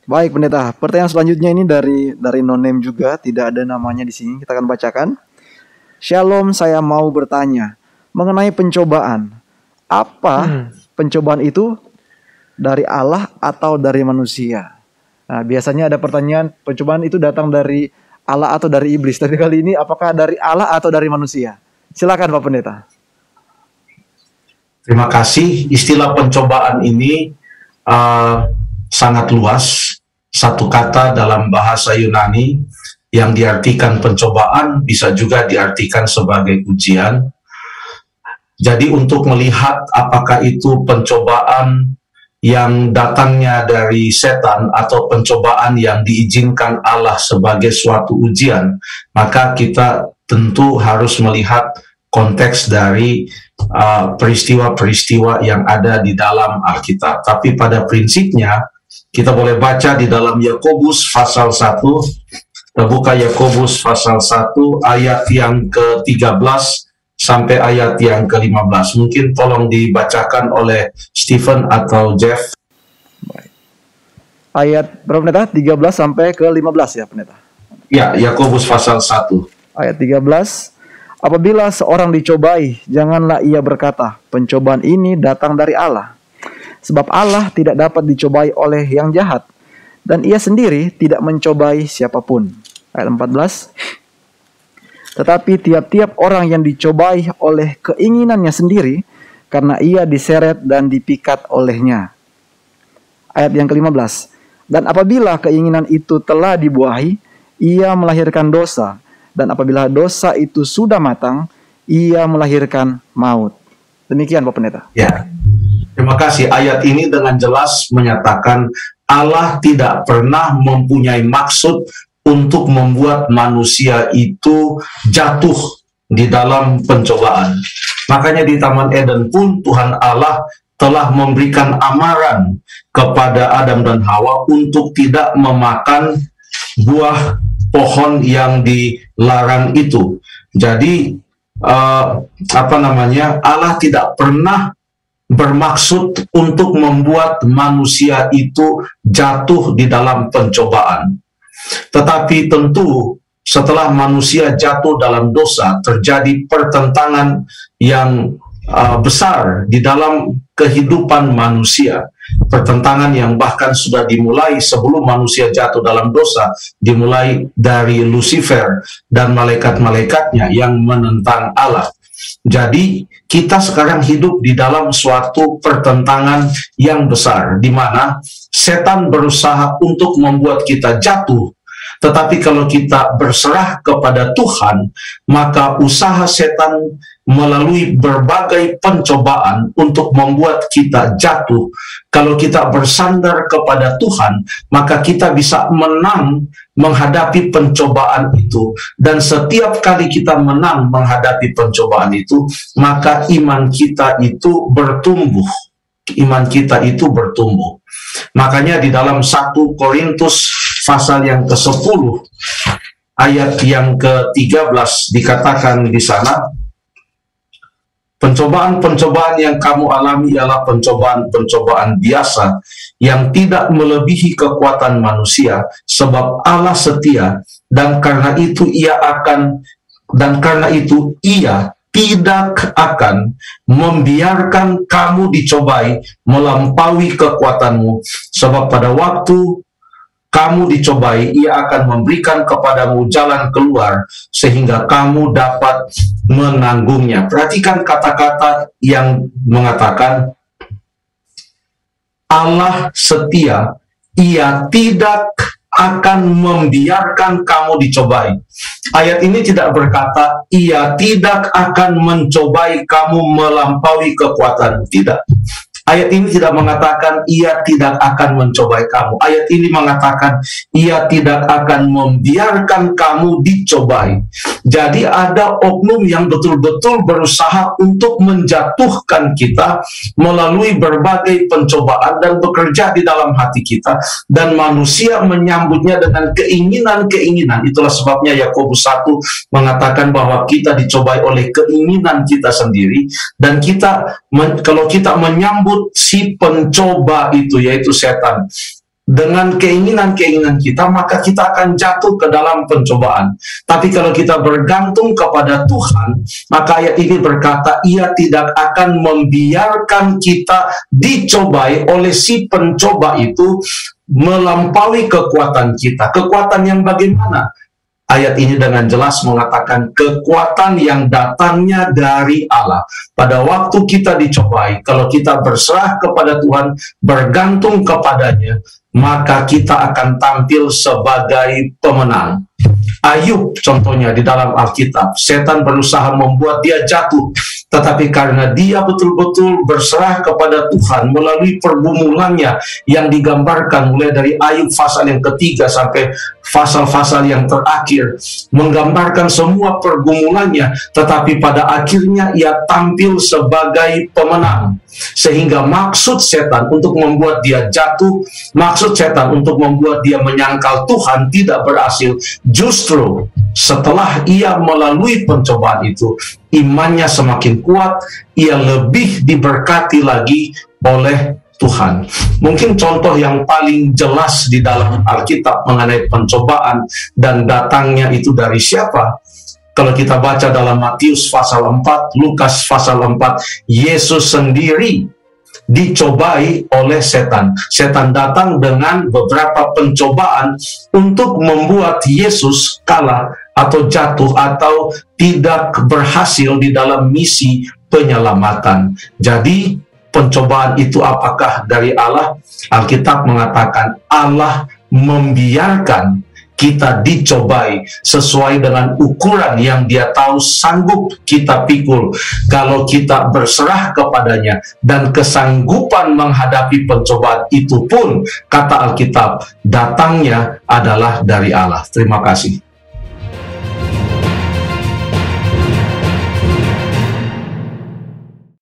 Baik, pendeta. Pertanyaan selanjutnya ini dari no name juga, tidak ada namanya di sini. Kita akan bacakan. Shalom, saya mau bertanya mengenai pencobaan. Apa pencobaan itu dari Allah atau dari manusia? Nah, biasanya ada pertanyaan, pencobaan itu datang dari Allah atau dari iblis. Tapi kali ini apakah dari Allah atau dari manusia? Silakan Pak Pendeta. Terima kasih. Istilah pencobaan ini sangat luas. Satu kata dalam bahasa Yunani yang diartikan pencobaan bisa juga diartikan sebagai ujian. Jadi untuk melihat apakah itu pencobaan yang datangnya dari setan atau pencobaan yang diizinkan Allah sebagai suatu ujian, maka kita tentu harus melihat konteks dari peristiwa-peristiwa yang ada di dalam Alkitab. Tapi pada prinsipnya kita boleh baca di dalam Yakobus pasal 1. Kita buka Yakobus pasal 1 ayat yang ke-13 sampai ayat yang ke-15. Mungkin tolong dibacakan oleh Stephen atau Jeff. Baik. Ayat berapa pendeta? 13 sampai ke-15 ya pendeta? Ya, Yakobus pasal 1. Ayat 13. Apabila seorang dicobai, janganlah ia berkata, pencobaan ini datang dari Allah. Sebab Allah tidak dapat dicobai oleh yang jahat, dan ia sendiri tidak mencobai siapapun. Ayat 14. Tetapi tiap-tiap orang yang dicobai oleh keinginannya sendiri, karena ia diseret dan dipikat olehnya. Ayat yang ke-15. Dan apabila keinginan itu telah dibuahi, ia melahirkan dosa. Dan apabila dosa itu sudah matang, ia melahirkan maut. Demikian Pak Pendeta. Ya. Terima kasih. Ayat ini dengan jelas menyatakan Allah tidak pernah mempunyai maksud untuk membuat manusia itu jatuh di dalam pencobaan. Makanya di Taman Eden pun Tuhan Allah telah memberikan amaran kepada Adam dan Hawa untuk tidak memakan buah pohon yang dilarang itu. Jadi Allah tidak pernah bermaksud untuk membuat manusia itu jatuh di dalam pencobaan. Tetapi tentu setelah manusia jatuh dalam dosa, terjadi pertentangan yang besar di dalam kehidupan manusia. Pertentangan yang bahkan sudah dimulai sebelum manusia jatuh dalam dosa, dimulai dari Lucifer dan malaikat-malaikatnya yang menentang Allah. Jadi kita sekarang hidup di dalam suatu pertentangan yang besar, di mana setan berusaha untuk membuat kita jatuh. Tetapi kalau kita berserah kepada Tuhan, maka usaha setan melalui berbagai pencobaan untuk membuat kita jatuh. Kalau kita bersandar kepada Tuhan, maka kita bisa menang menghadapi pencobaan itu. Dan setiap kali kita menang menghadapi pencobaan itu, maka iman kita itu bertumbuh. Iman kita itu bertumbuh. Makanya di dalam 1 Korintus pasal yang ke-10 ayat yang ke-13 dikatakan di sana, pencobaan-pencobaan yang kamu alami ialah pencobaan-pencobaan biasa yang tidak melebihi kekuatan manusia, sebab Allah setia, dan karena itu ia tidak akan membiarkan kamu dicobai melampaui kekuatanmu, sebab pada waktu kamu dicobai, ia akan memberikan kepadamu jalan keluar sehingga kamu dapat menanggungnya. Perhatikan kata-kata yang mengatakan Allah setia, ia tidak akan membiarkan kamu dicobai. Ayat ini tidak berkata ia tidak akan mencobai kamu melampaui kekuatan. Tidak. Ayat ini tidak mengatakan ia tidak akan mencobai kamu. Ayat ini mengatakan ia tidak akan membiarkan kamu dicobai. Jadi ada oknum yang betul-betul berusaha untuk menjatuhkan kita melalui berbagai pencobaan dan bekerja di dalam hati kita. Dan manusia menyambutnya dengan keinginan-keinginan. Itulah sebabnya Yakobus 1 mengatakan bahwa kita dicobai oleh keinginan kita sendiri. Dan kalau kita menyambut si pencoba itu, yaitu setan, dengan keinginan-keinginan kita, maka kita akan jatuh ke dalam pencobaan. Tapi kalau kita bergantung kepada Tuhan, maka ayat ini berkata, Ia tidak akan membiarkan kita dicobai oleh si pencoba itu melampaui kekuatan kita. Kekuatan yang bagaimana? Ayat ini dengan jelas mengatakan kekuatan yang datangnya dari Allah. Pada waktu kita dicobai, kalau kita berserah kepada Tuhan, bergantung kepadanya, maka kita akan tampil sebagai pemenang. Ayub contohnya di dalam Alkitab, setan berusaha membuat dia jatuh, tetapi karena dia betul-betul berserah kepada Tuhan melalui pergumulannya yang digambarkan mulai dari Ayub pasal yang ketiga sampai pasal-pasal yang terakhir, menggambarkan semua pergumulannya, tetapi pada akhirnya ia tampil sebagai pemenang. Sehingga maksud setan untuk membuat dia jatuh, maksud setan untuk membuat dia menyangkal Tuhan tidak berhasil. Justru setelah ia melalui pencobaan itu, imannya semakin kuat, ia lebih diberkati lagi oleh Tuhan. Mungkin contoh yang paling jelas di dalam Alkitab mengenai pencobaan dan datangnya itu dari siapa? Kalau kita baca dalam Matius pasal 4, Lukas pasal 4, Yesus sendiri dicobai oleh setan. Setan datang dengan beberapa pencobaan untuk membuat Yesus kalah atau jatuh atau tidak berhasil di dalam misi penyelamatan. Jadi pencobaan itu apakah dari Allah? Alkitab mengatakan Allah membiarkan kita dicobai sesuai dengan ukuran yang Dia tahu sanggup kita pikul kalau kita berserah kepadanya, dan kesanggupan menghadapi pencobaan itu pun, kata Alkitab, datangnya adalah dari Allah. Terima kasih.